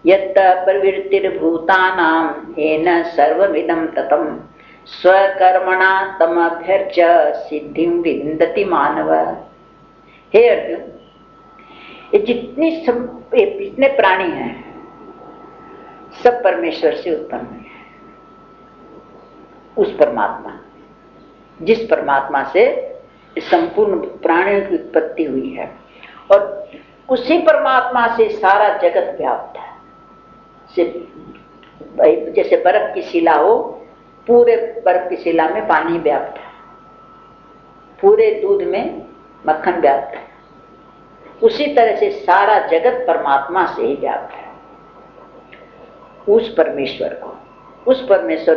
यत् प्रवृत्तिर्भूतानां येन सर्वमिदं ततं स्वकर्मणा तमभ्यर्च्य सिद्धिं विन्दति मानव। हे अर्जुन, ये जितने प्राणी हैं सब परमेश्वर से उत्पन्न हुए हैं। उस परमात्मा, जिस परमात्मा से संपूर्ण प्राणियों की उत्पत्ति हुई है, और उसी परमात्मा से सारा जगत व्याप्त है। जैसे बर्फ की शिला हो, पूरे बर्फ की शिला में पानी व्याप्त है, पूरे दूध में मक्खन व्याप्त है, उसी तरह से सारा जगत परमात्मा से ही व्याप्त है। उस परमेश्वर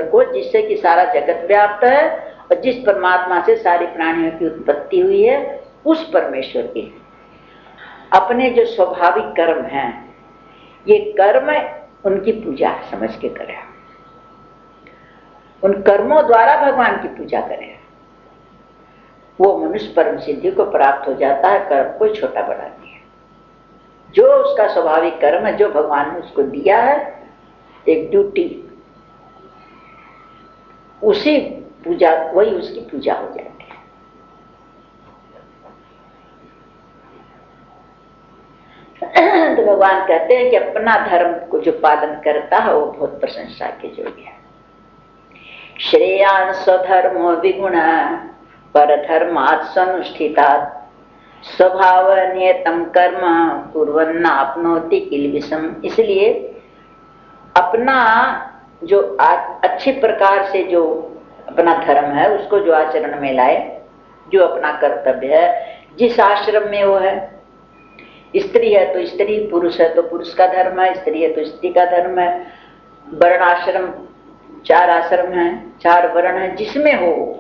को जिससे कि सारा जगत व्याप्त है और जिस परमात्मा से सारी प्राणियों की उत्पत्ति हुई है, उस परमेश्वर की अपने जो स्वाभाविक कर्म हैं, ये कर्म उनकी पूजा समझ के करें, उन कर्मों द्वारा भगवान की पूजा करें। वो मनुष्य परम सिद्धि को प्राप्त हो जाता है। कर्म कोई छोटा बड़ा नहीं है। जो उसका स्वाभाविक कर्म है, जो भगवान ने उसको दिया है, एक ड्यूटी, उसी पूजा, वही उसकी पूजा हो जाती है। तो भगवान कहते हैं कि अपना धर्म को जो पालन करता है वो बहुत प्रशंसा के योग्य है। श्रेयान् स्वधर्मो विगुण परधर्मात् स्वनुष्ठितात् स्वभाव नियतम कर्म कुर्वन् आपनोति किल्बिषम्। इसलिए अपना जो अच्छे प्रकार से जो अपना धर्म है उसको जो आचरण में लाए, जो अपना कर्तव्य है, जिस आश्रम में वो है, स्त्री है तो स्त्री, पुरुष है तो पुरुष का धर्म है, स्त्री है तो स्त्री का धर्म है, वर्ण आश्रम 4 आश्रम है, 4 वर्ण है, जिसमें हो,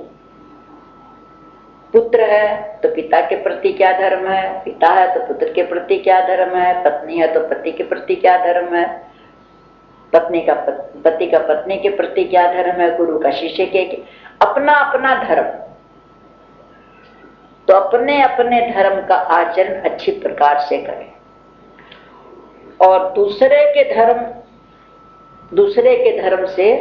पुत्र है तो पिता के प्रति क्या धर्म है, पिता है तो पुत्र के प्रति क्या धर्म है, पत्नी है तो पति के प्रति क्या धर्म है, पति का पत्नी के प्रति क्या धर्म है, गुरु का शिष्य के, अपना अपना धर्म। तो अपने अपने धर्म का आचरण अच्छी प्रकार से करें, और दूसरे के धर्म से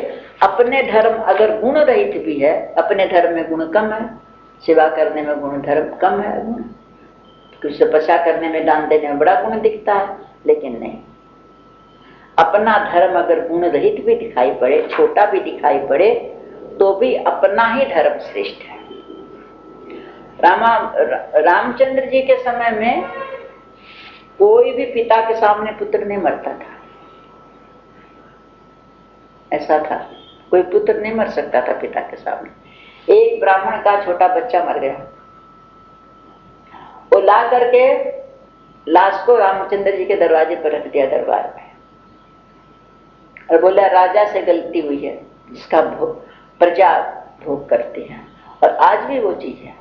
अपने धर्म अगर गुण रहित भी है, अपने धर्म में गुण कम है, सेवा करने में गुण धर्म कम है, गुण कुछ तपस्या करने में, दान देने में बड़ा गुण दिखता है, लेकिन नहीं, अपना धर्म अगर गुण रहित भी दिखाई पड़े, छोटा भी दिखाई पड़े, तो भी अपना ही धर्म श्रेष्ठ है। रामचंद्र जी के समय में कोई भी पिता के सामने पुत्र नहीं मरता था। ऐसा था, कोई पुत्र नहीं मर सकता था पिता के सामने। एक ब्राह्मण का छोटा बच्चा मर गया, वो ला करके लाश को रामचंद्र जी के दरवाजे पर रख दिया, दरबार में, और बोला राजा से गलती हुई है, जिसका प्रजा भोग करती है। और आज भी वो चीज है,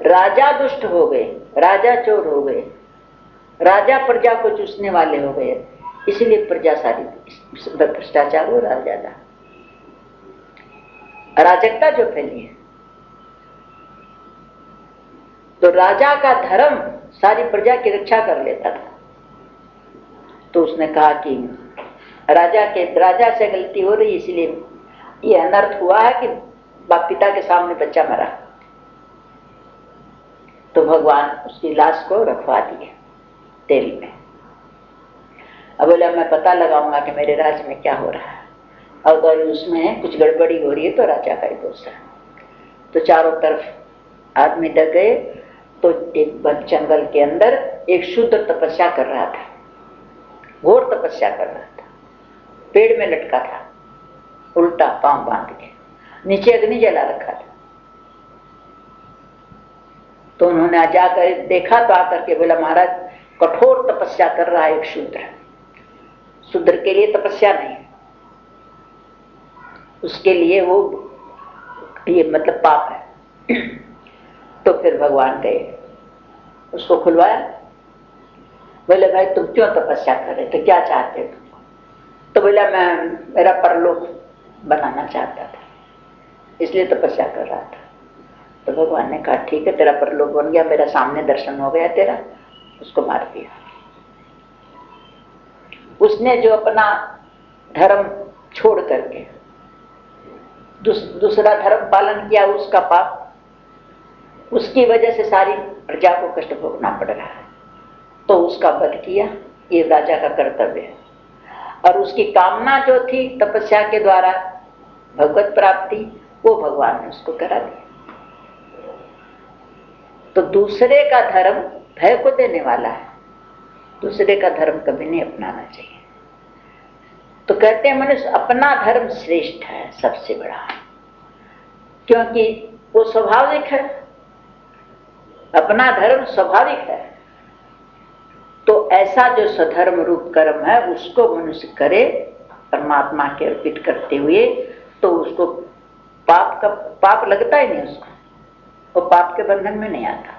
राजा दुष्ट हो गए, राजा चोर हो गए, राजा प्रजा को चूसने वाले हो गए, इसलिए प्रजा सारी भ्रष्टाचार हो रहा ज्यादा, अराजकता जो फैली है। तो राजा का धर्म सारी प्रजा की रक्षा कर लेता था। तो उसने कहा कि राजा से गलती हो रही, इसलिए ये अनर्थ हुआ है कि बाप पिता के सामने बच्चा मरा। तो भगवान उसकी लाश को रखवा दिए तेल में। अब बोला मैं पता लगाऊंगा कि मेरे राज्य में क्या हो रहा है, अगर उसमें कुछ गड़बड़ी हो रही है तो राजा का ही दोष है। तो चारों तरफ आदमी डर गए। तो एक जंगल के अंदर एक शूद्र तपस्या कर रहा था, घोर तपस्या कर रहा था, पेड़ में लटका था, उल्टा पांव बांध के, नीचे अग्नि जला रखा था। तो उन्होंने जाकर देखा, तो आकर के बोला महाराज कठोर तपस्या कर रहा है एक शूद्र के लिए तपस्या नहीं, उसके लिए वो ये मतलब पाप है। तो फिर भगवान गए, उसको खुलवाया, बोले भाई तुम क्यों तपस्या कर रहे थे, क्या चाहते तुम? तो बोला मैं मेरा परलोक बनाना चाहता था, इसलिए तपस्या कर रहा था। तो भगवान ने कहा ठीक है, तेरा परलोक बन गया, मेरा सामने दर्शन हो गया तेरा, उसको मार दिया। उसने जो अपना धर्म छोड़ करके दूसरा धर्म पालन किया, उसका पाप, उसकी वजह से सारी प्रजा को कष्ट भोगना पड़ रहा है, तो उसका वध किया, ये राजा का कर्तव्य है। और उसकी कामना जो थी तपस्या के द्वारा भगवत प्राप्ति, वो भगवान ने उसको करा दिया। तो दूसरे का धर्म भय को देने वाला है, दूसरे का धर्म कभी नहीं अपनाना चाहिए। तो कहते हैं मनुष्य अपना धर्म श्रेष्ठ है, सबसे बड़ा, क्योंकि वो स्वाभाविक है, अपना धर्म स्वाभाविक है। तो ऐसा जो सधर्म रूप कर्म है उसको मनुष्य करे परमात्मा के अर्पित करते हुए, तो उसको पाप लगता ही नहीं, उसको वो पाप के बंधन में नहीं आता।